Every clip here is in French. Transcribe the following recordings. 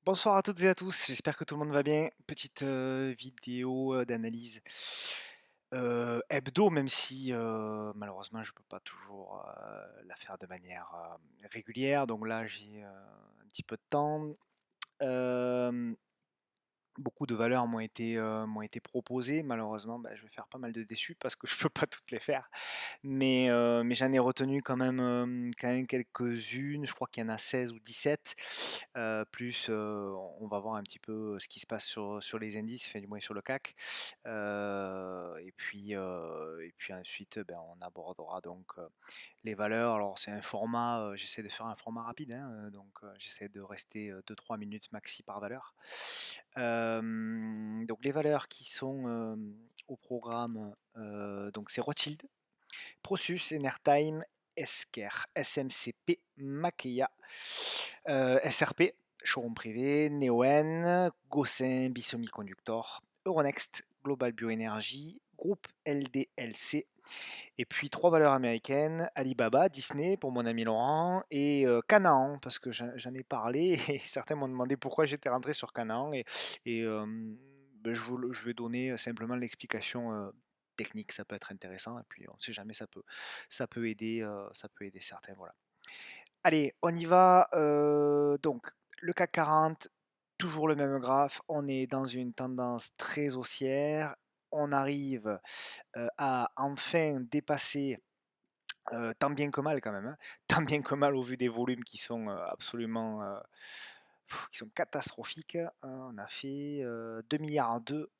Bonsoir à toutes et à tous, j'espère que tout le monde va bien. Petite vidéo d'analyse hebdo, même si malheureusement je peux pas toujours la faire de manière régulière. Donc là j'ai un petit peu de temps. Euh, Beaucoup de valeurs m'ont été proposées. Malheureusement, bah, je vais faire pas mal de déçus parce que je peux pas toutes les faire. Mais j'en ai retenu quand même quelques-unes, je crois qu'il y en a 16 ou 17, plus on va voir un petit peu ce qui se passe sur les indices, enfin, du moins sur le CAC. Et puis ensuite, ben, on abordera donc les valeurs. Alors c'est un format, j'essaie de faire un format rapide, hein, donc j'essaie de rester 2-3 minutes maxi par valeur. Donc les valeurs qui sont au programme, donc c'est Rothschild, Prosus, Enertime, Esker, SMCP, Makeya, SRP, Showroom Privé, Neoen, Gossin, Bissemiconductor, Euronext, Global Bioénergie, Groupe LDLC, et puis trois valeurs américaines, Alibaba, Disney pour mon ami Laurent, et Canaan, parce que j'en ai parlé, et certains m'ont demandé pourquoi j'étais rentré sur Canaan, et ben, je vais donner simplement l'explication technique, ça peut être intéressant, et puis on ne sait jamais, ça peut aider certains, voilà. Allez, on y va. Donc, le CAC 40, toujours le même graphe. On est dans une tendance très haussière. On arrive à enfin dépasser, tant bien que mal quand même, hein, tant bien que mal au vu des volumes qui sont absolument qui sont catastrophiques. On a fait 2 milliards 2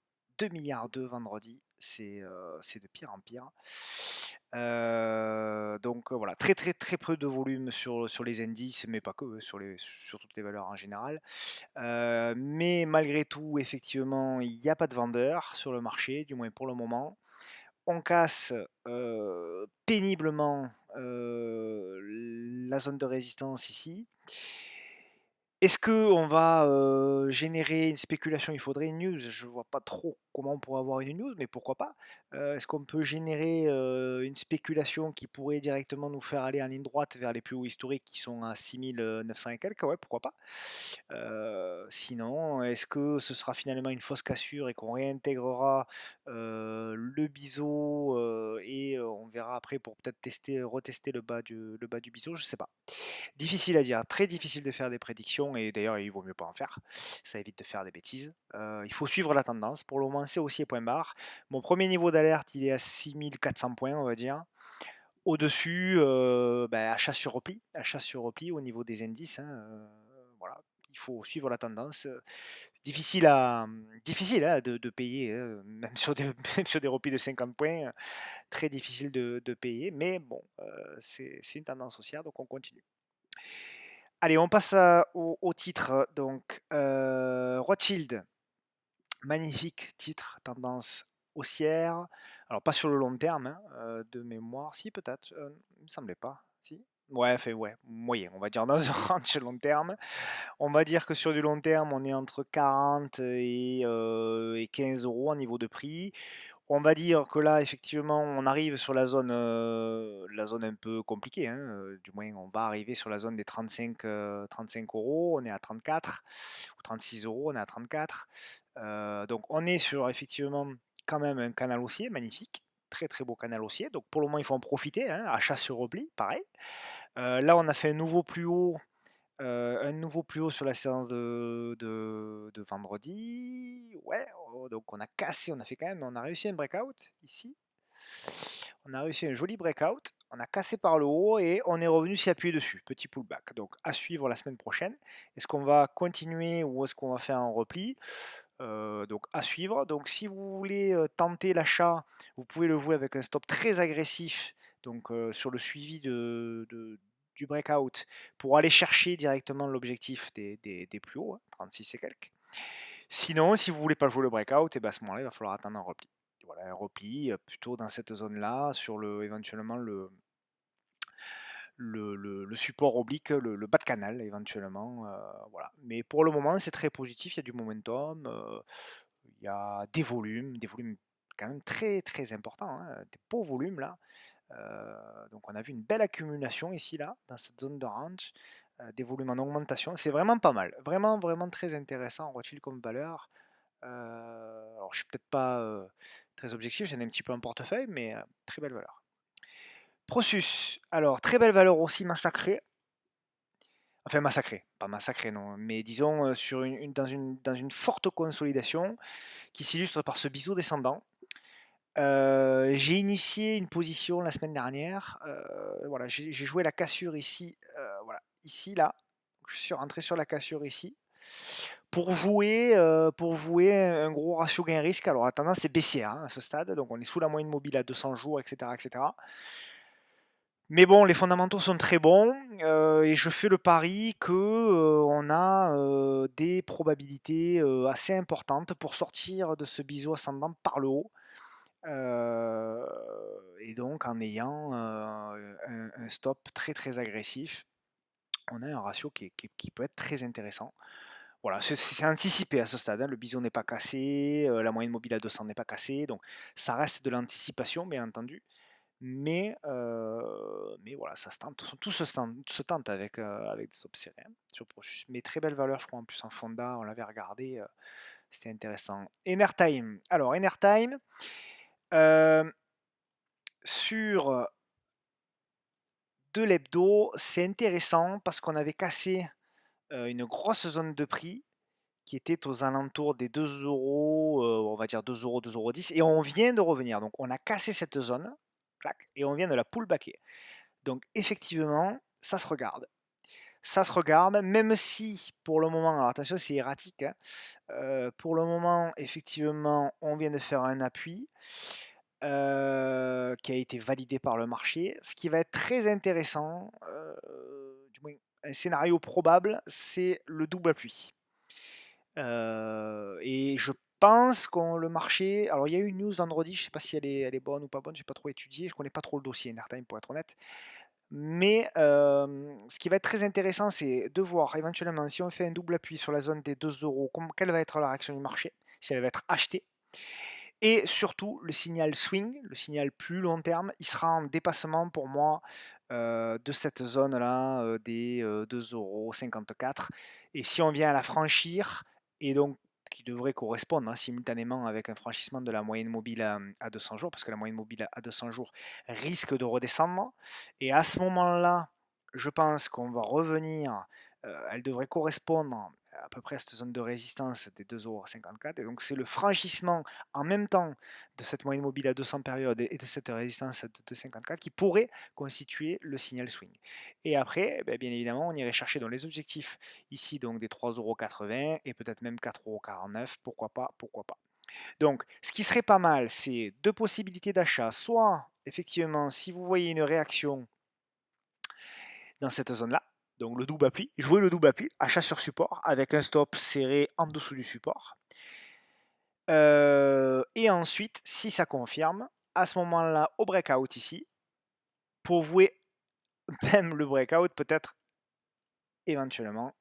milliards 2 vendredi. C'est de pire en pire. Donc voilà, très très très peu de volume sur les indices, mais pas que, sur toutes les valeurs en général. Mais malgré tout, effectivement, il n'y a pas de vendeurs sur le marché, du moins pour le moment. On casse péniblement la zone de résistance ici. Est-ce qu'on va générer une spéculation? Il faudrait une news. Je vois pas trop comment on pourrait avoir une news, mais pourquoi pas? Est-ce qu'on peut générer une spéculation qui pourrait directement nous faire aller en ligne droite vers les plus hauts historiques qui sont à 6 900 et quelques? Ouais, pourquoi pas? Sinon, est-ce que ce sera finalement une fausse cassure et qu'on réintégrera le biseau et on verra après pour peut-être retester le bas du biseau? Je sais pas. Difficile à dire, très difficile de faire des prédictions et d'ailleurs il vaut mieux pas en faire, ça évite de faire des bêtises. Il faut suivre la tendance, pour le moment c'est haussier point barre. Mon premier niveau d'alerte il est à 6 400 points on va dire. Au-dessus, ben, achat sur repli au niveau des indices, hein, voilà. Il faut suivre la tendance. Difficile hein, de payer, hein, même sur des, même sur des replis de 50 points, très difficile de payer, mais bon, c'est une tendance haussière, donc on continue. Allez, on passe au titre. Donc, Rothschild, magnifique titre, tendance haussière. Alors, pas sur le long terme, hein, de mémoire. Si, peut-être. Il me semblait pas. Si. Ouais, fait, ouais, moyen. On va dire dans un range long terme. On va dire que sur du long terme, on est entre 40 et 15 euros en niveau de prix. On va dire que là, effectivement, on arrive sur la zone un peu compliquée, hein, du moins, on va arriver sur la zone des 35 euros. On est à 34 ou 36 euros, on est à 34. Donc, on est sur effectivement quand même un canal haussier magnifique. Très très beau canal haussier. Donc, pour le moment, il faut en profiter, hein, achat sur repli, pareil. Là, on a fait un nouveau plus haut sur la séance de vendredi. Ouais, oh, donc on a cassé, on a fait quand même, on a réussi un breakout ici. On a réussi un joli breakout. On a cassé par le haut et on est revenu s'y appuyer dessus. Petit pullback. Donc à suivre la semaine prochaine. Est-ce qu'on va continuer ou est-ce qu'on va faire un repli? Donc à suivre. Donc si vous voulez tenter l'achat, vous pouvez le jouer avec un stop très agressif. Donc sur le suivi du breakout pour aller chercher directement l'objectif des plus hauts, hein, 36 et quelques. Sinon, si vous voulez pas jouer le breakout, et ben à ce moment-là, il va falloir attendre un repli. Voilà, un repli plutôt dans cette zone-là, sur éventuellement le support oblique, le bas de canal éventuellement. Voilà. Mais pour le moment, c'est très positif, il y a du momentum, il y a des volumes quand même très très importants, hein, des beaux volumes là. Donc on a vu une belle accumulation ici là, dans cette zone de range. des volumes en augmentation. C'est vraiment pas mal. Vraiment, vraiment très intéressant, Rothschild comme valeur. Alors, je suis peut-être pas très objectif, j'en ai un petit peu en portefeuille, mais très belle valeur. Prosus, alors très belle valeur aussi massacrée. Enfin massacrée, pas massacrée non, mais disons sur dans une forte consolidation qui s'illustre par ce biseau descendant. J'ai initié une position la semaine dernière. Voilà, j'ai joué la cassure ici, voilà, ici, là. Je suis rentré sur la cassure ici. Pour jouer un gros ratio gain-risque. Alors la tendance est baissière hein, à ce stade, donc on est sous la moyenne mobile à 200 jours, etc., etc. Mais bon, les fondamentaux sont très bons et je fais le pari que on a des probabilités assez importantes pour sortir de ce biseau ascendant par le haut. Et donc en ayant un stop très très agressif, on a un ratio qui peut être très intéressant. Voilà, c'est anticipé à ce stade, hein. Le biseau n'est pas cassé, la moyenne mobile à 200 n'est pas cassée, donc ça reste de l'anticipation bien entendu. Mais voilà, ça se tente, tout se tente avec des stops serrés hein, sur Prosus. Mais très belle valeur, je crois en plus en Fonda, on l'avait regardé, c'était intéressant. Enertime, alors Enertime, euh, sur de l'hebdo, c'est intéressant parce qu'on avait cassé une grosse zone de prix qui était aux alentours des 2 euros, on va dire 2 euros, 2,10 euros, et on vient de revenir. Donc on a cassé cette zone, clac, et on vient de la pullbacker. Donc effectivement, ça se regarde. Ça se regarde, même si pour le moment, alors attention, c'est erratique, hein, pour le moment, effectivement, on vient de faire un appui qui a été validé par le marché. Ce qui va être très intéressant, du moins un scénario probable, c'est le double appui. Et je pense qu'on le marché. Alors il y a eu une news vendredi, je ne sais pas si elle est bonne ou pas bonne, j'ai pas trop étudié, je connais pas trop le dossier Enertime pour être honnête. Mais ce qui va être très intéressant, c'est de voir éventuellement si on fait un double appui sur la zone des 2 euros, quelle va être la réaction du marché, si elle va être achetée. Et surtout, le signal swing, le signal plus long terme, il sera en dépassement pour moi de cette zone-là des 2,54 €. Et si on vient à la franchir, et donc qui devrait correspondre hein, simultanément avec un franchissement de la moyenne mobile à 200 jours, parce que la moyenne mobile à 200 jours risque de redescendre. Et à ce moment-là, je pense qu'on va revenir, elle devrait correspondre à peu près à cette zone de résistance des 2,54 €. Et donc c'est le franchissement en même temps de cette moyenne mobile à 200 périodes et de cette résistance de 2,54 qui pourrait constituer le signal swing. Et après, eh bien évidemment, on irait chercher dans les objectifs ici donc des 3,80 € et peut-être même 4,49 €, pourquoi pas, pourquoi pas. Donc ce qui serait pas mal, c'est deux possibilités d'achat, soit effectivement si vous voyez une réaction dans cette zone-là, donc le double appui, jouer le double appui, achat sur support avec un stop serré en dessous du support. Et ensuite, si ça confirme, à ce moment-là, au breakout ici, pour jouer même le breakout, peut-être éventuellement,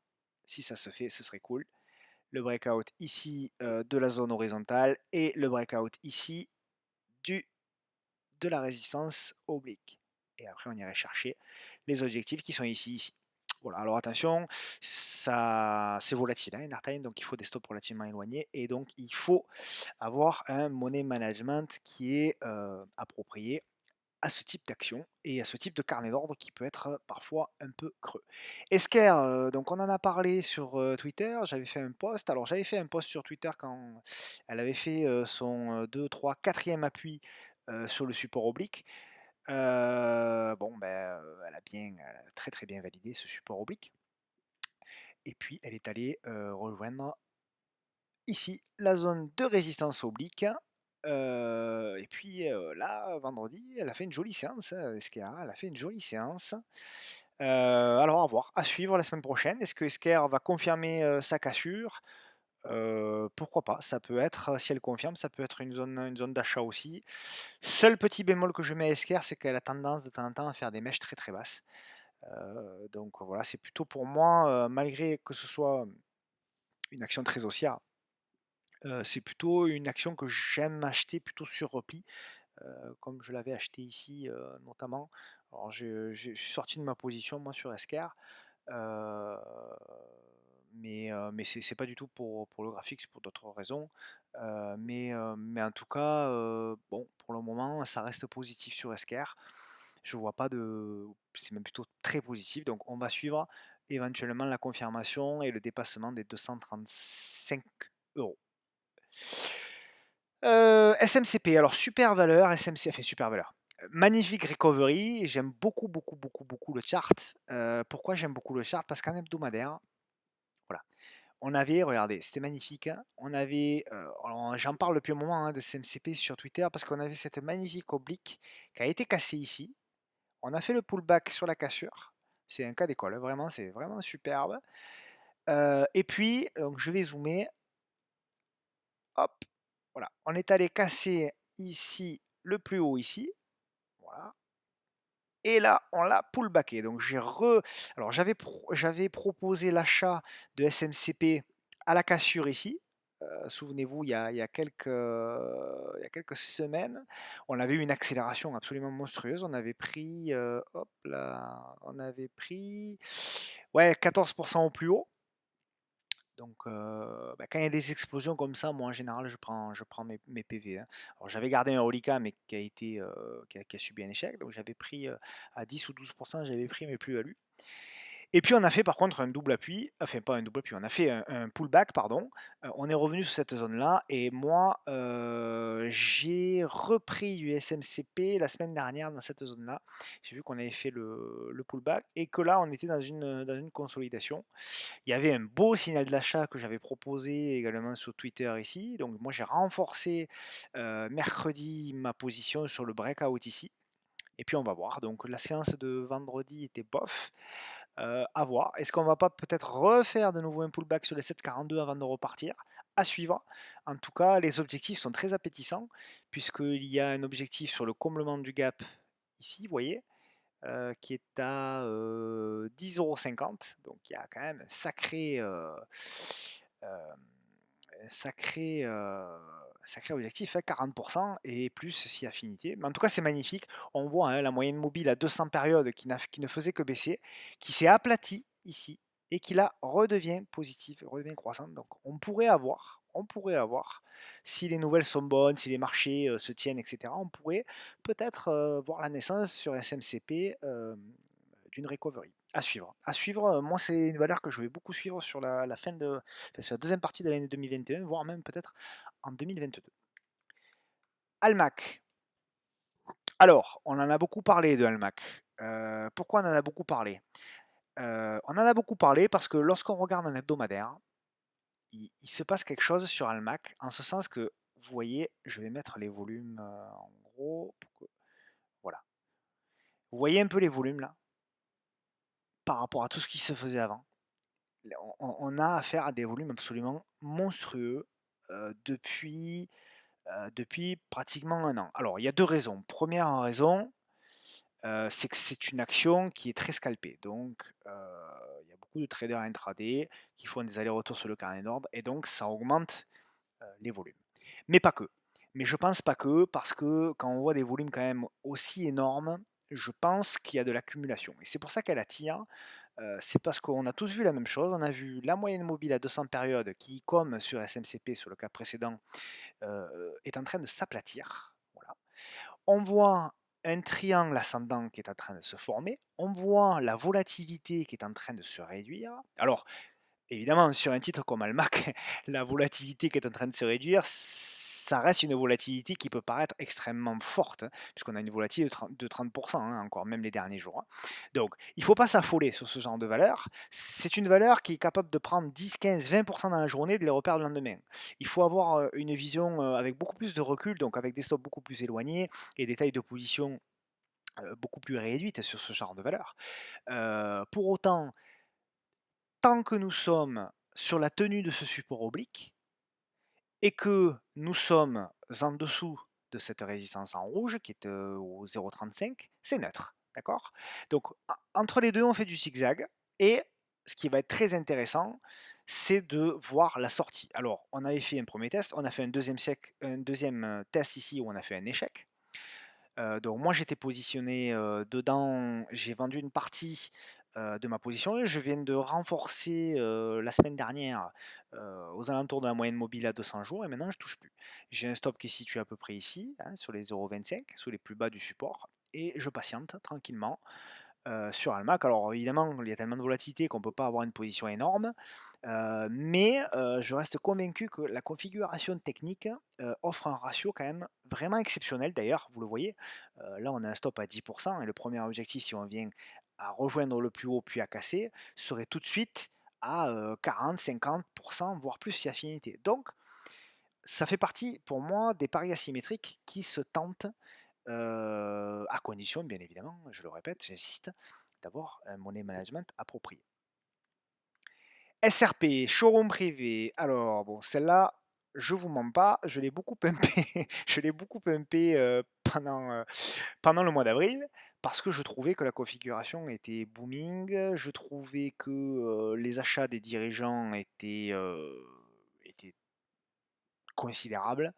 si ça se fait, ce serait cool. Le breakout ici de la zone horizontale et le breakout ici du, de la résistance oblique. Et après, on irait chercher les objectifs qui sont ici. Voilà, alors attention, ça c'est volatile, hein, Enertime, donc il faut des stops relativement éloignés et donc il faut avoir un money management qui est approprié à ce type d'action et à ce type de carnet d'ordre qui peut être parfois un peu creux. Esker, donc on en a parlé sur Twitter, j'avais fait un post. Alors j'avais fait un post sur Twitter quand elle avait fait son 2, 3, 4e appui sur le support oblique. Bon, ben, elle a très très bien validé ce support oblique. Et puis elle est allée rejoindre ici la zone de résistance oblique. Et puis là, vendredi, elle a fait une jolie séance, Esker, elle a fait une jolie séance. Alors à voir, à suivre la semaine prochaine. Est-ce que Esker va confirmer sa cassure? Pourquoi pas, ça peut être, si elle confirme, ça peut être une zone d'achat aussi. Seul petit bémol que je mets à Esker, c'est qu'elle a tendance de temps en temps à faire des mèches très très basses. Donc voilà, c'est plutôt pour moi, malgré que ce soit une action très haussière, c'est plutôt une action que j'aime acheter plutôt sur repli, comme je l'avais acheté ici notamment. Alors je suis sorti de ma position moi sur Esker. Euh, mais c'est pas du tout pour le graphique, c'est pour d'autres raisons. Mais en tout cas, bon, pour le moment, ça reste positif sur Esquerre. Je vois pas de. C'est même plutôt très positif. Donc on va suivre éventuellement la confirmation et le dépassement des 235 euros. SMCP, alors super valeur, SMC, enfin super valeur. Magnifique recovery, j'aime beaucoup, beaucoup, beaucoup, beaucoup le chart. Pourquoi j'aime beaucoup le chart? Parce qu'en hebdomadaire, voilà, on avait, regardez, c'était magnifique, hein, on avait, alors j'en parle depuis un moment hein, de SMCP sur Twitter, parce qu'on avait cette magnifique oblique qui a été cassée ici. On a fait le pullback sur la cassure. C'est un cas d'école, hein, vraiment, c'est vraiment superbe. Et puis, donc je vais zoomer. Hop, voilà. On est allé casser ici le plus haut ici. Voilà. Et là, on l'a pullbacké. Donc alors j'avais proposé l'achat de SMCP à la cassure ici. Souvenez-vous, il y a quelques semaines, on avait eu une accélération absolument monstrueuse. On avait pris, hop là, on avait pris, ouais, 14% au plus haut. Donc, bah, quand il y a des explosions comme ça, moi en général, je prends mes PV, hein. Alors, j'avais gardé un reliquat, mais qui a subi un échec. Donc, j'avais pris à 10 ou 12%, j'avais pris mes plus-values. Et puis on a fait par contre un double appui, enfin pas un double appui, on a fait un pullback, pardon. On est revenu sur cette zone-là et moi j'ai repris du SMCP la semaine dernière dans cette zone-là. J'ai vu qu'on avait fait le pullback et que là on était dans une consolidation. Il y avait un beau signal d'achat que j'avais proposé également sur Twitter ici. Donc moi j'ai renforcé mercredi ma position sur le breakout ici. Et puis on va voir. Donc la séance de vendredi était bof. À voir. Est-ce qu'on va pas peut-être refaire de nouveau un pullback sur les 7,42 avant de repartir? À suivre. En tout cas, les objectifs sont très appétissants, puisqu'il y a un objectif sur le comblement du gap ici, vous voyez, qui est à 10,50 €. Donc il y a quand même euh, un sacré objectif, hein, 40% et plus si affinité. Mais en tout cas, c'est magnifique. On voit hein, la moyenne mobile à 200 périodes qui ne faisait que baisser, qui s'est aplatie ici et qui là redevient positive, redevient croissante. Donc on pourrait avoir, si les nouvelles sont bonnes, si les marchés se tiennent, etc., on pourrait peut-être voir la naissance sur SMCP d'une recovery. À suivre. À suivre, moi c'est une valeur que je vais beaucoup suivre sur la fin de, enfin, sur la deuxième partie de l'année 2021, voire même peut-être en 2022. Almac. Alors, on en a beaucoup parlé de Almac. Pourquoi on en a beaucoup parlé? On en a beaucoup parlé parce que lorsqu'on regarde un hebdomadaire, il se passe quelque chose sur Almac, en ce sens que, vous voyez, je vais mettre les volumes en gros. Voilà. Vous voyez un peu les volumes là, par rapport à tout ce qui se faisait avant. On a affaire à des volumes absolument monstrueux depuis pratiquement un an. Alors, il y a deux raisons. Première raison, c'est que c'est une action qui est très scalpée. Donc, il y a beaucoup de traders intraday qui font des allers-retours sur le carnet d'ordre et donc ça augmente les volumes. Mais pas que. Mais je pense pas que, parce que quand on voit des volumes quand même aussi énormes, je pense qu'il y a de l'accumulation. Et c'est pour ça qu'elle attire. C'est parce qu'on a tous vu la même chose. On a vu la moyenne mobile à 200 périodes qui, comme sur SMCP, sur le cas précédent, est en train de s'aplatir. Voilà. On voit un triangle ascendant qui est en train de se former. On voit la volatilité qui est en train de se réduire. Alors, évidemment, sur un titre comme Almac, la volatilité qui est en train de se réduire, ça reste une volatilité qui peut paraître extrêmement forte, hein, puisqu'on a une volatilité de 30%, hein, encore même les derniers jours, hein. Donc, il ne faut pas s'affoler sur ce genre de valeur. C'est une valeur qui est capable de prendre 10, 15, 20% dans la journée et de les reperdre le lendemain. Il faut avoir une vision avec beaucoup plus de recul, donc avec des stops beaucoup plus éloignés et des tailles de position beaucoup plus réduites sur ce genre de valeur. Pour autant, tant que nous sommes sur la tenue de ce support oblique et que nous sommes en dessous de cette résistance en rouge qui est au 0,35, c'est neutre. D'accord? Donc entre les deux, on fait du zigzag et ce qui va être très intéressant, c'est de voir la sortie. Alors, on avait fait un premier test, on a fait un deuxième test ici où on a fait un échec. Donc moi j'étais positionné dedans, j'ai vendu une partie de ma position. Je viens de renforcer la semaine dernière aux alentours de la moyenne mobile à 200 jours et maintenant je touche plus. J'ai un stop qui est situé à peu près ici, hein, sur les 0,25, sous les plus bas du support, et je patiente tranquillement sur Almac. Alors évidemment, il y a tellement de volatilité qu'on ne peut pas avoir une position énorme, mais je reste convaincu que la configuration technique offre un ratio quand même vraiment exceptionnel. D'ailleurs, vous le voyez, là on a un stop à 10% et le premier objectif, si on vient à rejoindre le plus haut puis à casser, serait tout de suite à 40, 50%, voire plus si affinité. Donc, ça fait partie pour moi des paris asymétriques qui se tentent à condition, bien évidemment, je le répète, j'insiste, d'avoir un money management approprié. SRP, showroom privé. Alors, bon, celle-là, je vous mens pas, je l'ai beaucoup pumpé, je l'ai beaucoup pumpé pendant le mois d'avril parce que je trouvais que la configuration était booming, je trouvais que les achats des dirigeants étaient considérables,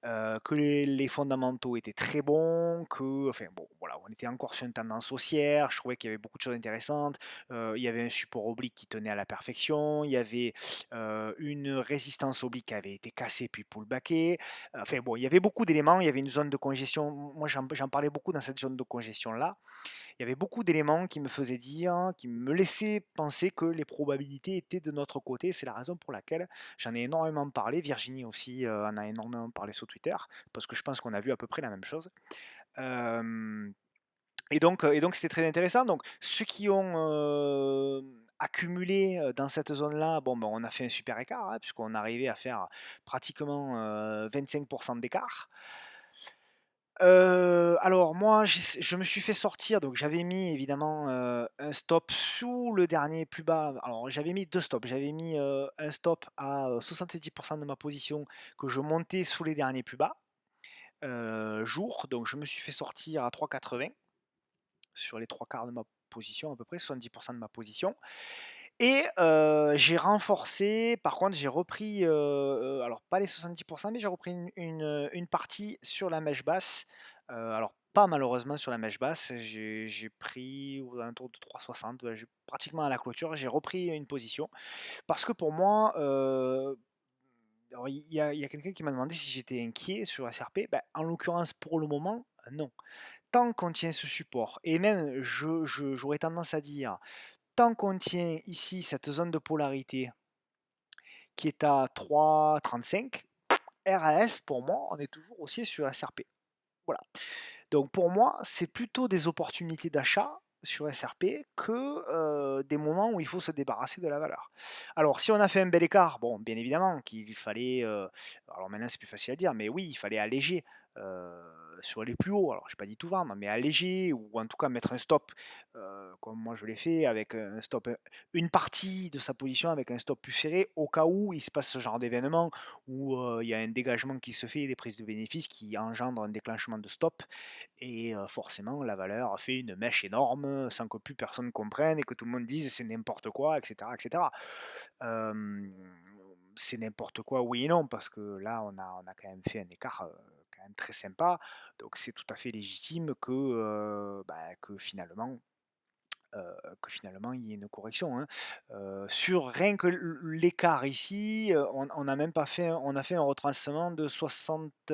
que les fondamentaux étaient très bons, que, enfin bon, voilà, on était encore sur une tendance haussière, je trouvais qu'il y avait beaucoup de choses intéressantes, il y avait un support oblique qui tenait à la perfection, il y avait une résistance oblique qui avait été cassée puis pullbackée, enfin bon, il y avait beaucoup d'éléments, il y avait une zone de congestion, moi j'en parlais beaucoup dans cette zone de congestion-là, il y avait beaucoup d'éléments qui me faisaient dire, qui me laissaient penser que les probabilités étaient de notre côté. C'est la raison pour laquelle j'en ai énormément parlé. Virginie aussi en a énormément parlé sur Twitter, parce que je pense qu'on a vu à peu près la même chose. Euh, et donc c'était très intéressant. Donc ceux qui ont accumulé dans cette zone-là, bon, ben, on a fait un super écart, hein, puisqu'on arrivait à faire pratiquement 25% d'écart. Alors moi, je me suis fait sortir, donc j'avais mis évidemment un stop sous le dernier plus bas. Alors j'avais mis deux stops. J'avais mis un stop à 70% de ma position que je montais sous les derniers plus bas jour. Donc je me suis fait sortir à 3,80 sur les trois quarts de ma position, à peu près 70% de ma position. Et j'ai renforcé, par contre, j'ai repris, alors pas les 70%, mais j'ai repris une partie sur la mèche basse. Alors pas malheureusement sur la mèche basse, j'ai pris aux alentours de 3,60, ouais, pratiquement à la clôture, j'ai repris une position. Parce que pour moi, alors il y a quelqu'un qui m'a demandé si j'étais inquiet sur SRP. Ben, en l'occurrence, pour le moment, non. Tant qu'on tient ce support, et même j'aurais tendance à dire, tant qu'on tient ici cette zone de polarité qui est à 3,35, RAS, pour moi, on est toujours aussi sur SRP. Voilà. Donc pour moi, c'est plutôt des opportunités d'achat sur SRP que des moments où il faut se débarrasser de la valeur. Alors si on a fait un bel écart, bon, bien évidemment qu'il fallait, alors maintenant c'est plus facile à dire, mais oui, il fallait alléger euh, sur les plus hauts. Alors je n'ai pas dit tout vendre, mais alléger ou en tout cas mettre un stop, comme moi je l'ai fait, avec un stop, une partie de sa position avec un stop plus serré au cas où il se passe ce genre d'événement où il y a un dégagement qui se fait, des prises de bénéfices qui engendrent un déclenchement de stop et forcément, la valeur fait une mèche énorme sans que plus personne comprenne et que tout le monde dise c'est n'importe quoi, etc. etc. Euh, c'est n'importe quoi, oui et non, parce que là, on a quand même fait un écart quand même très sympa. Donc c'est tout à fait légitime que finalement il y ait une correction, hein. Sur rien que l'écart ici, on a même pas fait, on a fait un retracement de 60,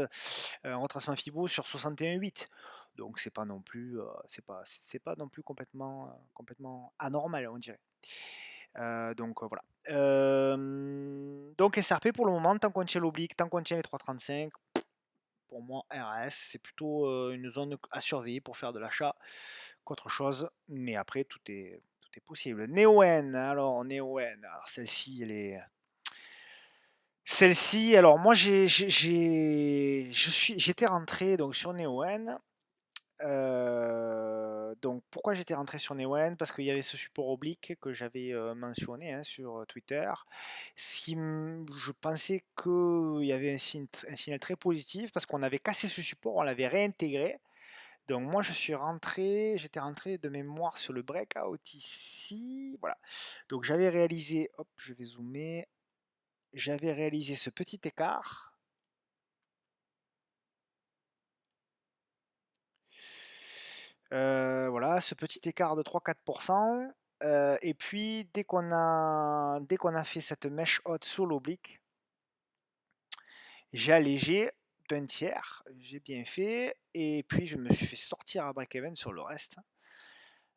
un retracement Fibo sur 61,8. Donc c'est pas non plus complètement anormal, on dirait. Donc voilà. Donc SRP pour le moment, tant qu'on tient l'oblique, tant qu'on tient les 3,35, pour moi, RAS, c'est plutôt une zone à surveiller pour faire de l'achat qu'autre chose. Mais après, tout est possible. Neoen, alors Neoen, alors celle-ci, elle est. Celle-ci, alors moi j'étais rentré donc sur Neoen. Donc pourquoi j'étais rentré sur Neoen? Parce qu'il y avait ce support oblique que j'avais mentionné hein, sur Twitter. Je pensais qu'il y avait un signal très positif parce qu'on avait cassé ce support, on l'avait réintégré. Donc moi j'étais rentré de mémoire sur le breakout ici. Voilà. Donc j'avais réalisé, hop, je vais zoomer, j'avais réalisé ce petit écart. Voilà, ce petit écart de 3-4%. Et puis dès qu'on a fait cette mèche haute sur l'oblique, j'ai allégé d'un tiers, j'ai bien fait, et puis je me suis fait sortir à break-even sur le reste.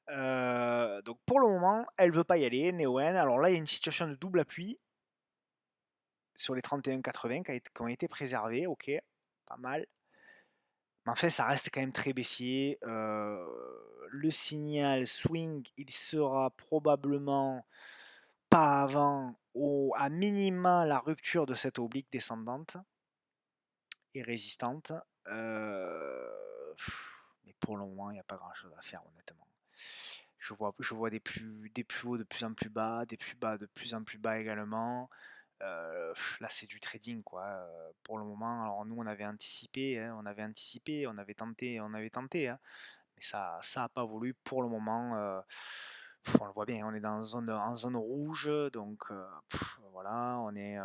Donc pour le moment, elle veut pas y aller, Neoen. Alors là, il y a une situation de double appui sur les 31,80 qui ont été préservés, ok, pas mal. Mais en fait, ça reste quand même très baissier. Le signal swing, il sera probablement pas avant, à minima, la rupture de cette oblique descendante et résistante. Mais pour le moment, il n'y a pas grand-chose à faire, honnêtement. Je vois des plus hauts de plus en plus bas, des plus bas de plus en plus bas également. Là, c'est du trading, quoi. Pour le moment, alors nous, on avait anticipé, hein, on avait tenté, hein, mais ça a pas voulu pour le moment. On le voit bien, on est en zone rouge, donc voilà, on est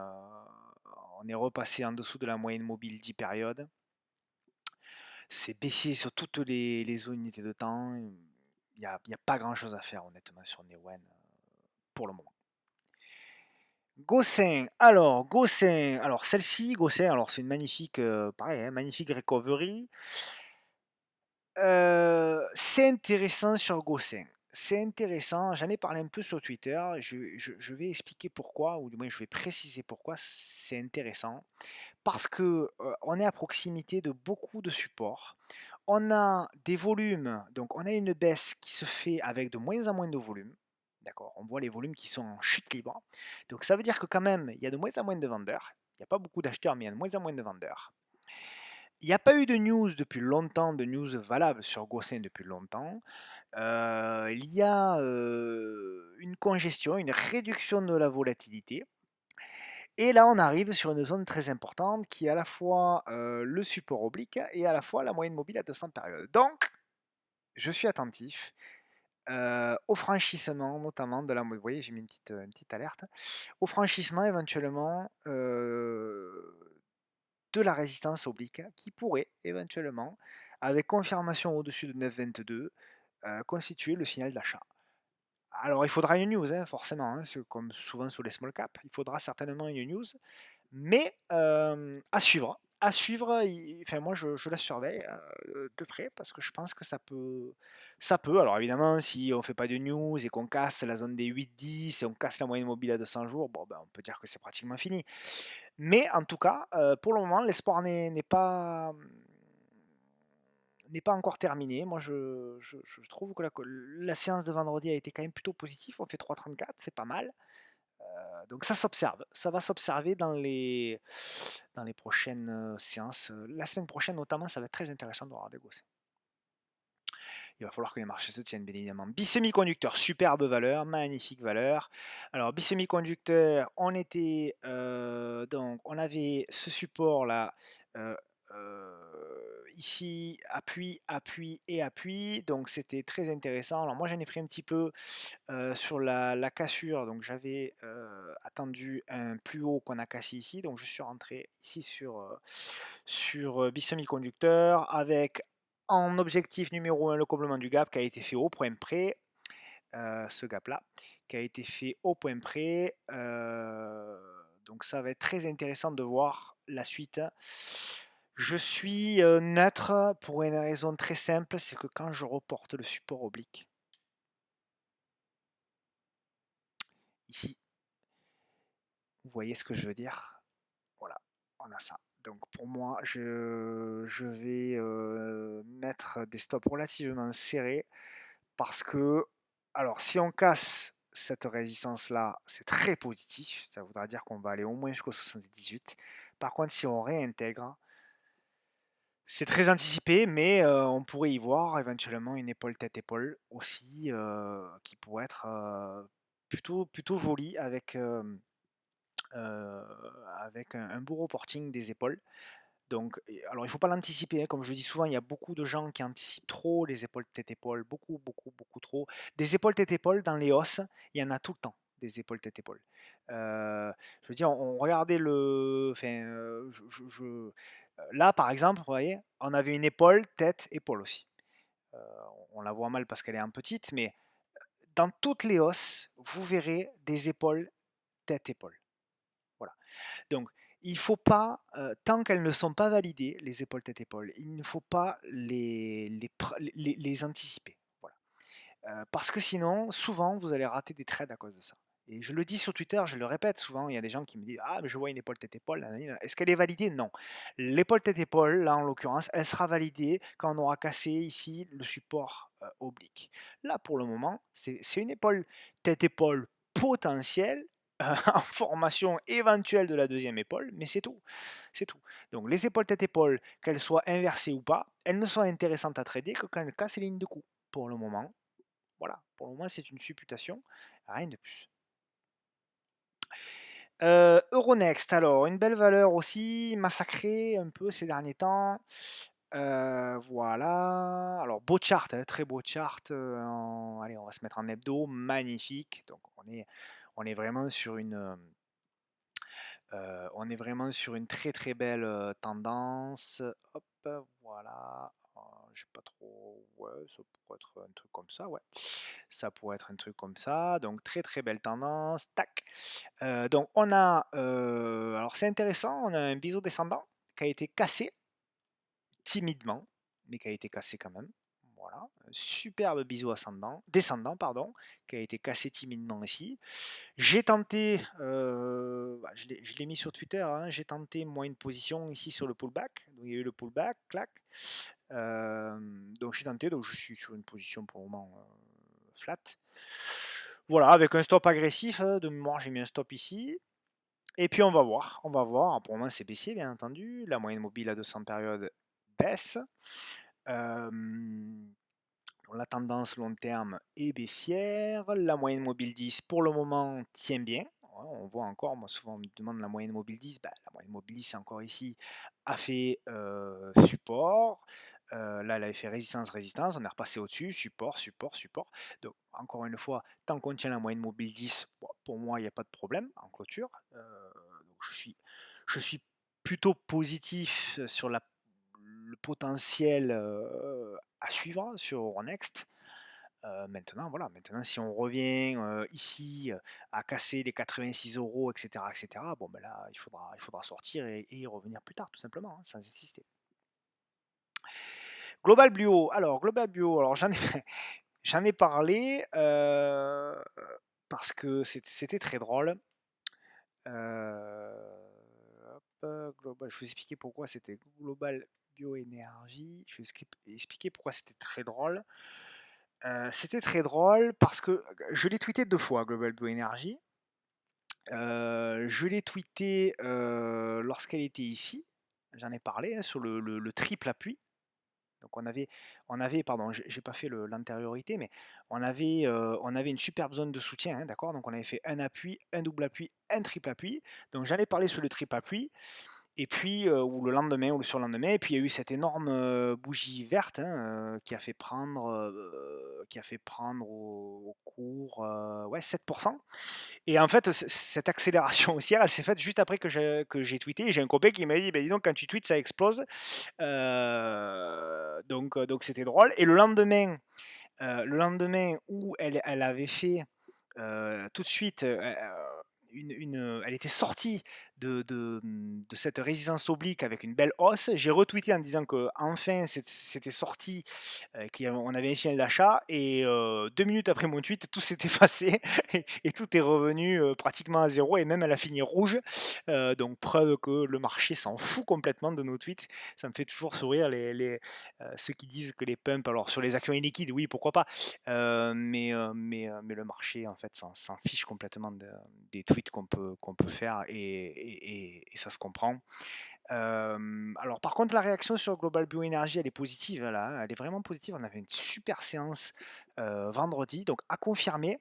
repassé en dessous de la moyenne mobile 10 périodes. C'est baissier sur toutes les unités de temps. Il y a pas grand-chose à faire, honnêtement, sur Newen pour le moment. Gossin, alors celle-ci, Gossin, alors c'est une magnifique, pareil, hein, magnifique recovery. C'est intéressant sur Gossin. C'est intéressant, j'en ai parlé un peu sur Twitter. Je vais expliquer pourquoi, ou du moins je vais préciser pourquoi c'est intéressant. Parce que on est à proximité de beaucoup de supports. On a des volumes, donc on a une baisse qui se fait avec de moins en moins de volumes. D'accord, on voit les volumes qui sont en chute libre. Donc ça veut dire que quand même, il y a de moins en moins de vendeurs. Il n'y a pas beaucoup d'acheteurs, mais il y a de moins en moins de vendeurs. Il n'y a pas eu de news depuis longtemps, de news valables sur Gossin depuis longtemps. Il y a une congestion, une réduction de la volatilité. Et là, on arrive sur une zone très importante qui est à la fois le support oblique et à la fois la moyenne mobile à 200 périodes. Donc, je suis attentif au franchissement, notamment de la. Vous voyez, j'ai mis une petite alerte. Au franchissement éventuellement de la résistance oblique qui pourrait éventuellement, avec confirmation au-dessus de 9,22, constituer le signal d'achat. Alors, il faudra une news, hein, forcément, hein, comme souvent sur les small caps, il faudra certainement une news, mais à suivre. À suivre, enfin, moi je la surveille de près parce que je pense que ça peut. Ça peut. Alors évidemment, si on ne fait pas de news et qu'on casse la zone des 8-10 et on casse la moyenne mobile à 200 jours, bon, ben, on peut dire que c'est pratiquement fini. Mais en tout cas, pour le moment, l'espoir n'est pas encore terminé. Moi, je trouve que la séance de vendredi a été quand même plutôt positive. On fait 3,34, c'est pas mal. Donc ça s'observe. Ça va s'observer dans les prochaines séances. La semaine prochaine, notamment, ça va être très intéressant de regarder Gossin. Il va falloir que les marchés se tiennent, bien évidemment. Bisemi-conducteur, superbe valeur, magnifique valeur. Alors, bisemi-conducteur, donc, on avait ce support-là, euh, ici, appui, appui et appui. Donc, c'était très intéressant. Alors, moi, j'en ai pris un petit peu sur la cassure. Donc, j'avais attendu un plus haut qu'on a cassé ici. Donc, je suis rentré ici sur bisemi-conducteur avec en objectif numéro 1 le comblement du gap qui a été fait au point près, ce gap-là, qui a été fait au point près. Donc ça va être très intéressant de voir la suite. Je suis neutre pour une raison très simple, c'est que quand je reporte le support oblique, ici, vous voyez ce que je veux dire? Voilà, on a ça. Donc pour moi, je vais mettre des stops relativement serrés parce que, alors si on casse cette résistance-là, c'est très positif. Ça voudra dire qu'on va aller au moins jusqu'au 78. Par contre, si on réintègre, c'est très anticipé, mais on pourrait y voir éventuellement une épaule tête-épaule aussi, qui pourrait être plutôt jolie euh, avec un beau reporting des épaules. Donc, alors il ne faut pas l'anticiper, hein, comme je dis souvent, il y a beaucoup de gens qui anticipent trop les épaules tête-épaule, beaucoup, beaucoup, beaucoup trop. Des épaules tête-épaule dans les hausses, il y en a tout le temps, des épaules tête-épaule. Je veux dire, on regardait le. Enfin, là, par exemple, vous voyez, on avait une épaule, tête, épaule aussi. On la voit mal parce qu'elle est en petite, mais dans toutes les hausses, vous verrez des épaules, tête-épaule. Voilà. Donc, il ne faut pas, tant qu'elles ne sont pas validées, les épaules tête-épaule, il ne faut pas les anticiper. Voilà. Parce que sinon, souvent, vous allez rater des trades à cause de ça. Et je le dis sur Twitter, je le répète souvent, il y a des gens qui me disent ah, mais je vois une épaule tête-épaule. Est-ce qu'elle est validée? Non. L'épaule tête-épaule, là en l'occurrence, elle sera validée quand on aura cassé ici le support oblique. Là, pour le moment, c'est une épaule tête-épaule potentielle en formation éventuelle de la deuxième épaule, mais c'est tout. C'est tout. Donc les épaules tête-épaule, qu'elles soient inversées ou pas, elles ne sont intéressantes à trader que quand elles cassent les lignes de coup. Pour le moment, voilà. Pour le moment, c'est une supputation, rien de plus. Euronext, alors, une belle valeur aussi, massacrée un peu ces derniers temps. Voilà. Alors, beau chart, hein, très beau chart. Allez, on va se mettre en hebdo, magnifique. Donc, on est vraiment sur on est vraiment sur une très très belle tendance. Hop, voilà. Je sais pas trop. Ouais, ça pourrait être un truc comme ça, ouais. Ça pourrait être un truc comme ça. Donc très très belle tendance. Tac. Donc on a, alors c'est intéressant, on a un biseau descendant qui a été cassé timidement, mais qui a été cassé quand même. Voilà, un superbe biseau descendant, pardon, qui a été cassé timidement ici. J'ai tenté, bah, je l'ai mis sur Twitter, hein, j'ai tenté moi une position ici sur le pullback. Donc il y a eu le pullback, clac. Donc j'ai tenté, donc je suis sur une position pour le moment flat. Voilà, avec un stop agressif, de mémoire j'ai mis un stop ici. Et puis on va voir, on va voir. Pour le moment c'est baissier bien entendu. La moyenne mobile à 200 périodes baisse. Euh, la tendance long terme est baissière. La moyenne mobile 10 pour le moment tient bien. On voit encore, moi souvent on me demande la moyenne mobile 10. Bah, la moyenne mobile 10 encore ici a fait support. Là, elle avait fait résistance, on est repassé au-dessus, support. Donc, encore une fois, tant qu'on tient la moyenne mobile 10, bon, pour moi, il n'y a pas de problème en clôture. Donc je suis plutôt positif sur le potentiel à suivre sur Euronext. Maintenant, voilà, maintenant, si on revient ici à casser les 86 euros, etc., bon, ben là, il faudra sortir et y revenir plus tard, tout simplement, hein, sans insister. Global Bio, alors j'en ai parlé parce que c'était très drôle. Je vais vous expliquer pourquoi c'était Global Bioénergie. Je vais expliquer pourquoi c'était très drôle. C'était très drôle parce que je l'ai tweeté 2 fois, Global Bioénergie. Je l'ai tweeté lorsqu'elle était ici. J'en ai parlé hein, sur le triple appui. Donc pardon, j'ai pas fait l'antériorité, mais on avait une superbe zone de soutien, hein, d'accord? Donc on avait fait un appui, un double appui, un triple appui. Donc j'en ai parlé sur le triple appui. Et puis, ou le lendemain ou le surlendemain, et puis il y a eu cette énorme bougie verte hein, qui a fait prendre au cours ouais, 7%. Et en fait, cette accélération haussière, elle s'est faite juste après que j'ai tweeté. J'ai un copain qui m'a dit, bah, dis donc, quand tu tweets, ça explose. Donc c'était drôle. Et le lendemain où elle avait fait tout de suite, elle était sortie de cette résistance oblique avec une belle hausse. J'ai retweeté en disant que enfin c'était sorti, qu'on avait un signal d'achat. Et 2 minutes après mon tweet, tout s'est effacé et tout est revenu pratiquement à zéro. Et même elle a fini rouge. Donc preuve que le marché s'en fout complètement de nos tweets. Ça me fait toujours sourire ceux qui disent que les pumps, alors sur les actions illiquides, oui, pourquoi pas, mais le marché, en fait, s'en fiche complètement des tweets qu'on peut faire et ça se comprend. Alors, par contre, la réaction sur Global Bioénergie, elle est positive, là, hein, elle est vraiment positive. On avait une super séance vendredi, donc à confirmer.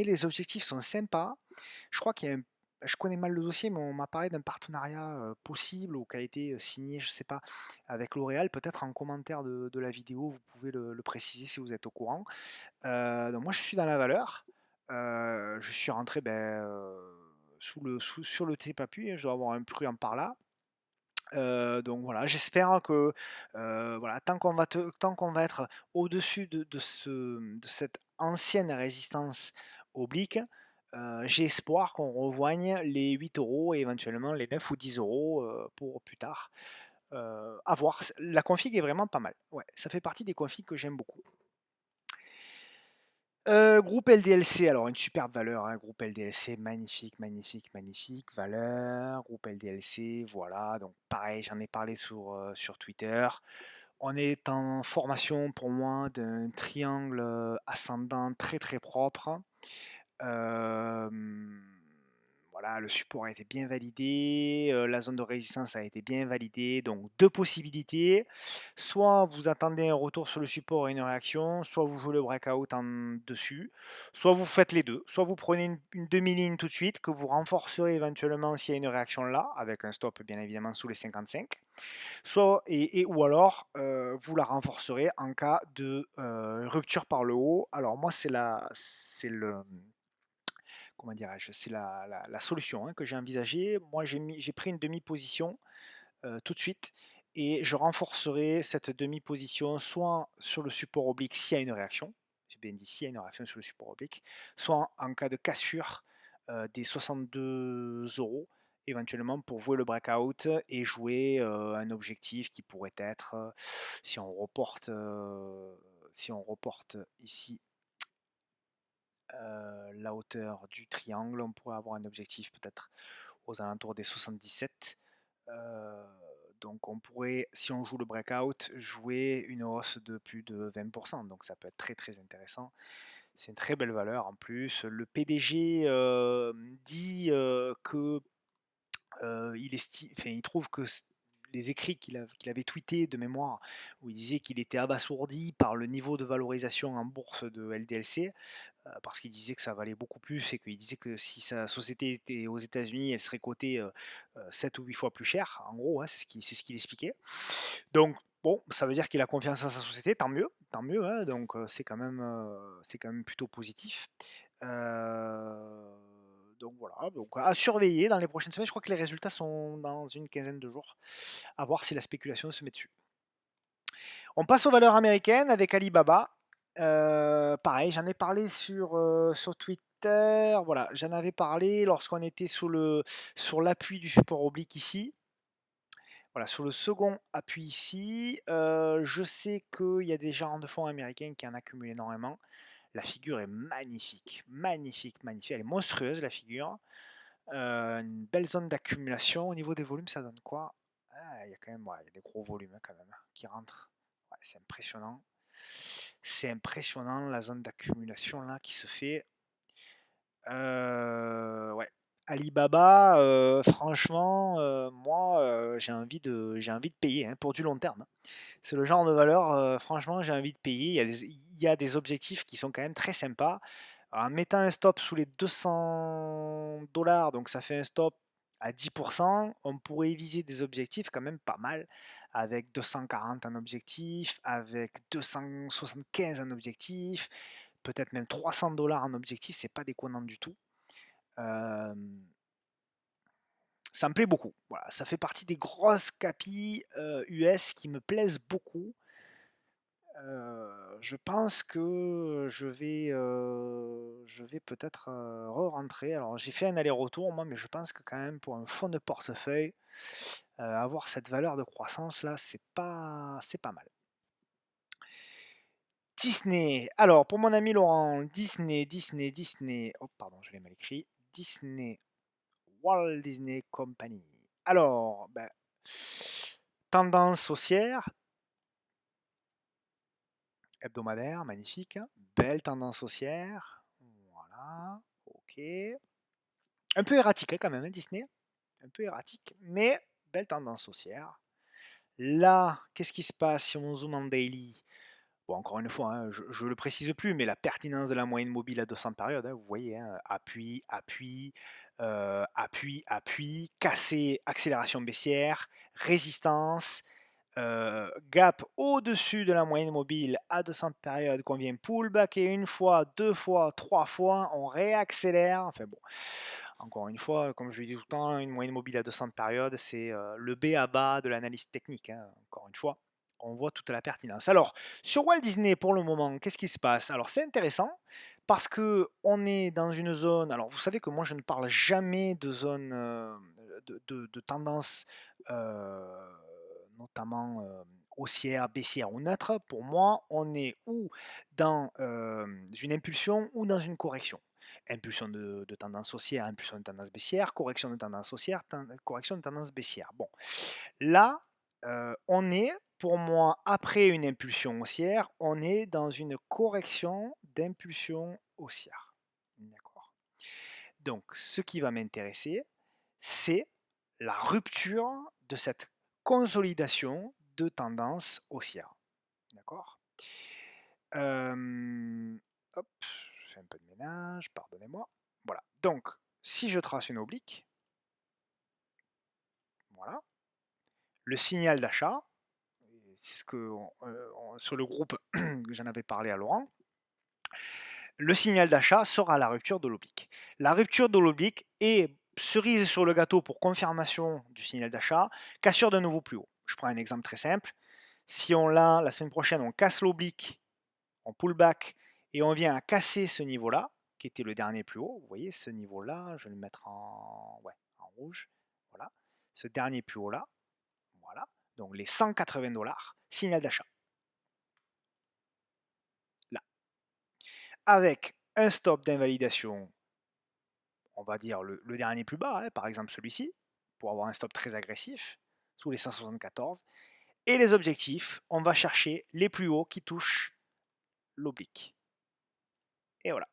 Les objectifs sont sympas. Je crois qu'il y a je connais mal le dossier, mais on m'a parlé d'un partenariat possible ou qui a été signé, je ne sais pas, avec L'Oréal. Peut-être en commentaire de la vidéo, vous pouvez le préciser si vous êtes au courant. Donc moi, je suis dans la valeur. Je suis rentré sur le type appui. Je dois avoir un prudent par là. Donc voilà, j'espère que voilà, tant qu'on va être au-dessus de cette ancienne résistance oblique, j'ai espoir qu'on rejoigne les 8 euros et éventuellement les 9 ou 10 euros pour plus tard. À voir. La config est vraiment pas mal. Ouais, ça fait partie des configs que j'aime beaucoup. Groupe LDLC, alors une superbe valeur, hein, groupe LDLC, magnifique, magnifique, magnifique valeur. Groupe LDLC, voilà, donc pareil, j'en ai parlé sur Twitter. On est en formation pour moi d'un triangle ascendant très très propre. Euh, voilà, le support a été bien validé, la zone de résistance a été bien validée, donc deux possibilités. Soit vous attendez un retour sur le support et une réaction, soit vous jouez le breakout en dessus, soit vous faites les deux. Soit vous prenez une demi-ligne tout de suite, que vous renforcerez éventuellement s'il y a une réaction là, avec un stop bien évidemment sous les 55. Ou alors vous la renforcerez en cas de rupture par le haut. Alors moi c'est le comment dirais-je, c'est la solution hein, que j'ai envisagée. Moi, j'ai pris une demi-position tout de suite et je renforcerai cette demi-position soit sur le support oblique s'il y a une réaction, j'ai bien dit s'il y a une réaction sur le support oblique, soit en cas de cassure des 62 euros éventuellement pour jouer le breakout et jouer un objectif qui pourrait être, si on reporte ici la hauteur du triangle, on pourrait avoir un objectif peut-être aux alentours des 77. Euh, donc on pourrait, si on joue le breakout, jouer une hausse de plus de 20%. Donc ça peut être très très intéressant. C'est une très belle valeur en plus. Le PDG dit que il trouve que les écrits qu'il avait tweetés de mémoire, où il disait qu'il était abasourdi par le niveau de valorisation en bourse de LDLC, parce qu'il disait que ça valait beaucoup plus et qu'il disait que si sa société était aux États-Unis, elle serait cotée 7 ou 8 fois plus cher. En gros, hein, c'est ce qu'il expliquait. Donc, bon, ça veut dire qu'il a confiance en sa société, tant mieux. Hein, donc, c'est quand même plutôt positif. Donc voilà, donc à surveiller dans les prochaines semaines. Je crois que les résultats sont dans une quinzaine de jours. À voir si la spéculation se met dessus. On passe aux valeurs américaines avec Alibaba. Pareil, j'en ai parlé sur Twitter. Voilà, j'en avais parlé lorsqu'on était sur l'appui du support oblique ici. Voilà, sur le second appui ici, je sais qu'il y a des gérants de fonds américains qui en accumulent énormément. La figure est magnifique, magnifique, magnifique. Elle est monstrueuse, la figure. Une belle zone d'accumulation. Au niveau des volumes, ça donne quoi? Il y a quand même il y a des gros volumes hein, quand même qui rentrent. Ouais, c'est impressionnant. C'est impressionnant la zone d'accumulation là qui se fait. Ouais. Alibaba, franchement, moi, j'ai envie de payer hein, pour du long terme. C'est le genre de valeur, franchement, j'ai envie de payer. Il y a des objectifs qui sont quand même très sympas. En mettant un stop sous les 200 $, donc ça fait un stop à 10%, on pourrait viser des objectifs quand même pas mal, avec 240 en objectif, avec 275 en objectif, peut-être même 300 $ en objectif, c'est pas déconnant du tout. Euh, Ça me plaît beaucoup. Voilà, ça fait partie des grosses capis US qui me plaisent beaucoup. Je pense que je vais peut-être re-rentrer. Alors j'ai fait un aller-retour moi, mais je pense que quand même pour un fonds de portefeuille, avoir cette valeur de croissance là, c'est pas mal. Disney. Alors pour mon ami Laurent, Disney. Oh pardon, je l'ai mal écrit. Disney, Walt Disney Company. Alors, ben, tendance haussière, hebdomadaire, magnifique. Belle tendance haussière. Voilà, ok. Un peu erratique hein, quand même, hein, Disney. Un peu erratique, mais belle tendance haussière. Là, qu'est-ce qui se passe si on zoome en daily? Bon, encore une fois, hein, je ne le précise plus, mais la pertinence de la moyenne mobile à 200 périodes, hein, vous voyez, hein, appui, appui, appui, appui, cassé, accélération baissière, résistance, gap au-dessus de la moyenne mobile à 200 périodes qu'on vient pullback et une fois, deux fois, trois fois, on réaccélère. Enfin bon, encore une fois, comme je le dis tout le temps, une moyenne mobile à 200 périodes, c'est le B à bas de l'analyse technique, hein, encore une fois. On voit toute la pertinence. Alors, sur Walt Disney, pour le moment, qu'est-ce qui se passe? Alors, c'est intéressant parce que on est dans une zone. Alors, vous savez que moi, je ne parle jamais de zone de tendance, euh, notamment haussière, baissière ou neutre. Pour moi, on est ou dans une impulsion ou dans une correction. Impulsion de tendance haussière, impulsion de tendance baissière, correction de tendance haussière, correction de tendance baissière. Bon, là, on est, pour moi, après une impulsion haussière, on est dans une correction d'impulsion haussière. D'accord. Donc, ce qui va m'intéresser, c'est la rupture de cette consolidation de tendance haussière. D'accord. Hop, je fais un peu de ménage, pardonnez-moi. Voilà. Donc, si je trace une oblique, voilà, le signal d'achat, c'est ce que sur le groupe j'en avais parlé à Laurent, le signal d'achat sera la rupture de l'oblique. La rupture de l'oblique est cerise sur le gâteau pour confirmation du signal d'achat, cassure d'un nouveau plus haut. Je prends un exemple très simple. Si on l'a la semaine prochaine, on casse l'oblique, on pull back et on vient à casser ce niveau-là, qui était le dernier plus haut. Vous voyez ce niveau-là, je vais le mettre en rouge. Voilà. Ce dernier plus haut-là, voilà. Donc les 180 dollars, signal d'achat. Là. Avec un stop d'invalidation, on va dire le dernier plus bas, hein, par exemple celui-ci, pour avoir un stop très agressif, sous les 174. Et les objectifs, on va chercher les plus hauts qui touchent l'oblique. Et voilà.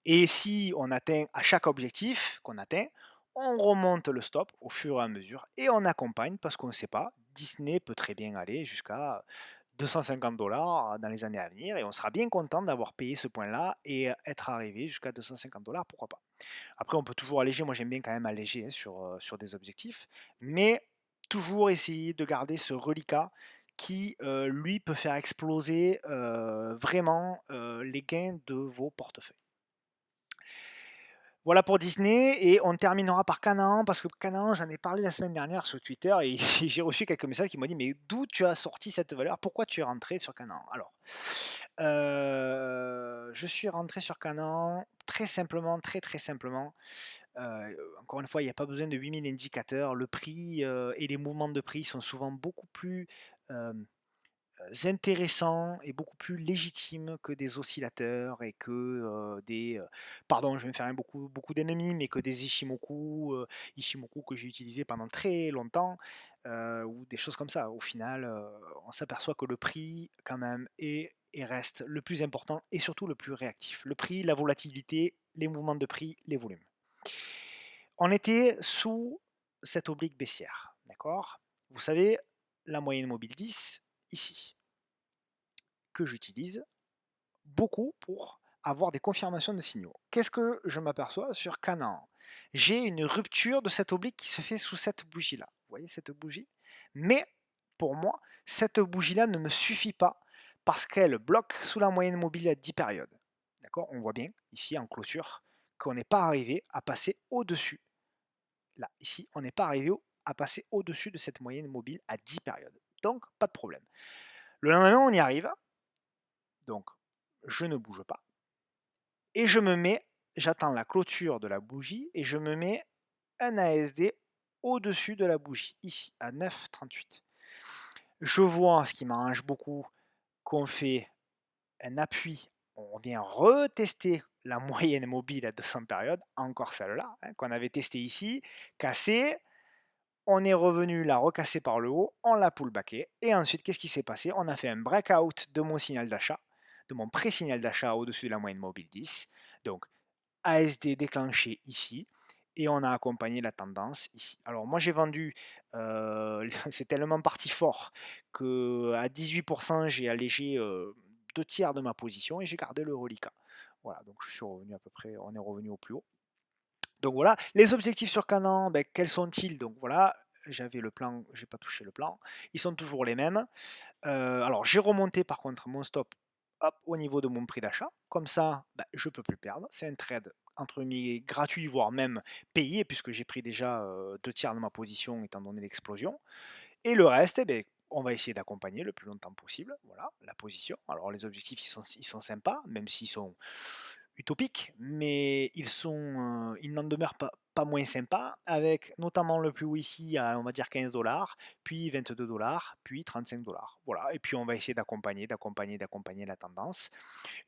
Et si on atteint à chaque objectif qu'on atteint, on remonte le stop au fur et à mesure et on accompagne parce qu'on ne sait pas. Disney peut très bien aller jusqu'à 250 dollars dans les années à venir et on sera bien content d'avoir payé ce point-là et être arrivé jusqu'à 250 dollars, pourquoi pas. Après, on peut toujours alléger. Moi, j'aime bien quand même alléger sur des objectifs, mais toujours essayer de garder ce reliquat qui, lui, peut faire exploser vraiment les gains de vos portefeuilles. Voilà pour Disney et on terminera par Canaan parce que Canaan, j'en ai parlé la semaine dernière sur Twitter et j'ai reçu quelques messages qui m'ont dit mais d'où tu as sorti cette valeur? Pourquoi tu es rentré sur Canaan? Alors, je suis rentré sur Canaan très simplement, très très simplement. Encore une fois, il n'y a pas besoin de 8000 indicateurs. Le prix et les mouvements de prix sont souvent beaucoup plus euh, intéressants et beaucoup plus légitimes que des oscillateurs et que pardon, je vais me faire beaucoup d'ennemis, mais que des Ishimoku, Ishimoku que j'ai utilisé pendant très longtemps, ou des choses comme ça. Au final, on s'aperçoit que le prix, quand même, est et reste le plus important et surtout le plus réactif. Le prix, la volatilité, les mouvements de prix, les volumes. On était sous cette oblique baissière, d'accord? Vous savez, la moyenne mobile 10, ici, que j'utilise beaucoup pour avoir des confirmations de signaux. Qu'est-ce que je m'aperçois sur Canaan? J'ai une rupture de cette oblique qui se fait sous cette bougie-là. Vous voyez cette bougie? Mais pour moi, cette bougie-là ne me suffit pas parce qu'elle bloque sous la moyenne mobile à 10 périodes. D'accord? On voit bien ici en clôture qu'on n'est pas arrivé à passer au-dessus. Là, ici, on n'est pas arrivé à passer au-dessus de cette moyenne mobile à 10 périodes. Donc, pas de problème. Le lendemain, on y arrive. Donc, je ne bouge pas. Et je me mets, j'attends la clôture de la bougie et je me mets un ASD au-dessus de la bougie, ici, à 9,38. Je vois, ce qui m'arrange beaucoup, qu'on fait un appui, on vient retester la moyenne mobile à 200 périodes, encore celle-là, hein, qu'on avait testé ici, cassée, on est revenu la recasser par le haut, on l'a pullbacké, et ensuite, qu'est-ce qui s'est passé? On a fait un breakout de mon signal d'achat, de mon pré-signal d'achat au-dessus de la moyenne mobile 10, donc ASD déclenché ici, et on a accompagné la tendance ici. Alors moi j'ai vendu, c'est tellement parti fort que à 18% j'ai allégé 2 tiers de ma position et j'ai gardé le reliquat. Voilà, donc je suis revenu à peu près, on est revenu au plus haut. Donc voilà, les objectifs sur Canaan, ben, quels sont-ils? Donc voilà, j'avais le plan, j'ai pas touché le plan, ils sont toujours les mêmes. Alors j'ai remonté par contre mon stop hop, au niveau de mon prix d'achat. Comme ça, bah, je peux plus perdre. C'est un trade entre guillemets gratuit, voire même payé, puisque j'ai pris déjà 2 tiers de ma position étant donné l'explosion. Et le reste, eh beh, on va essayer d'accompagner le plus longtemps possible, voilà, la position. Alors les objectifs, ils sont sympas, même s'ils sont utopiques, mais ils n'en demeurent pas moins sympas, avec notamment le plus haut ici à, on va dire 15 $, puis 22 $, puis 35 $. Voilà, et puis on va essayer d'accompagner la tendance,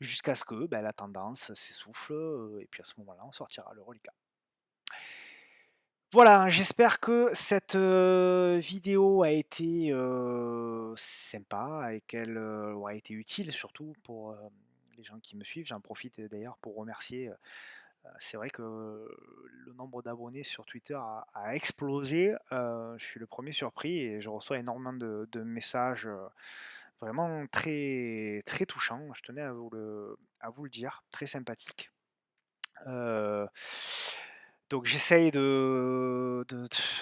jusqu'à ce que ben, la tendance s'essouffle, et puis à ce moment-là, on sortira le reliquat. Voilà, j'espère que cette, vidéo a été, sympa et qu'elle, aura été utile surtout pour, les gens qui me suivent. J'en profite, d'ailleurs pour remercier, c'est vrai que le nombre d'abonnés sur Twitter a explosé, je suis le premier surpris et je reçois énormément de messages, vraiment très très touchants. Je tenais à vous le dire, très sympathique. Heu, donc j'essaye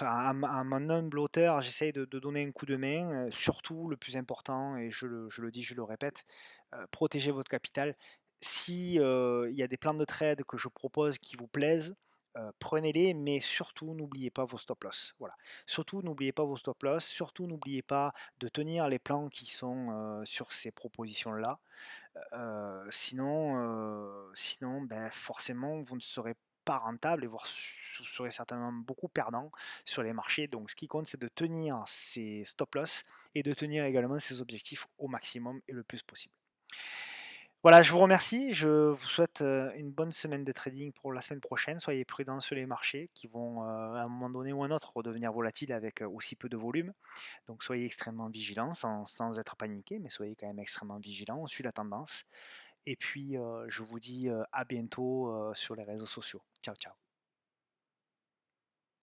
à mon humble hauteur, j'essaye de donner un coup de main, surtout le plus important et je le dis, je le répète, protégez votre capital. Si, il y a des plans de trade que je propose qui vous plaisent, prenez-les, mais surtout n'oubliez pas vos stop loss. Voilà. Surtout n'oubliez pas vos stop loss, surtout n'oubliez pas de tenir les plans qui sont, sur ces propositions-là. Sinon, ben, forcément, vous ne serez pas rentable et voire vous serez certainement beaucoup perdant sur les marchés. Donc, ce qui compte, c'est de tenir ses stop loss et de tenir également ses objectifs au maximum et le plus possible. Voilà, je vous remercie. Je vous souhaite une bonne semaine de trading pour la semaine prochaine. Soyez prudents sur les marchés qui vont, à un moment donné ou un autre, redevenir volatiles avec aussi peu de volume. Donc, soyez extrêmement vigilants sans être paniqués, mais soyez quand même extrêmement vigilants. On suit la tendance. Et puis, je vous dis, à bientôt, sur les réseaux sociaux. Ciao, ciao.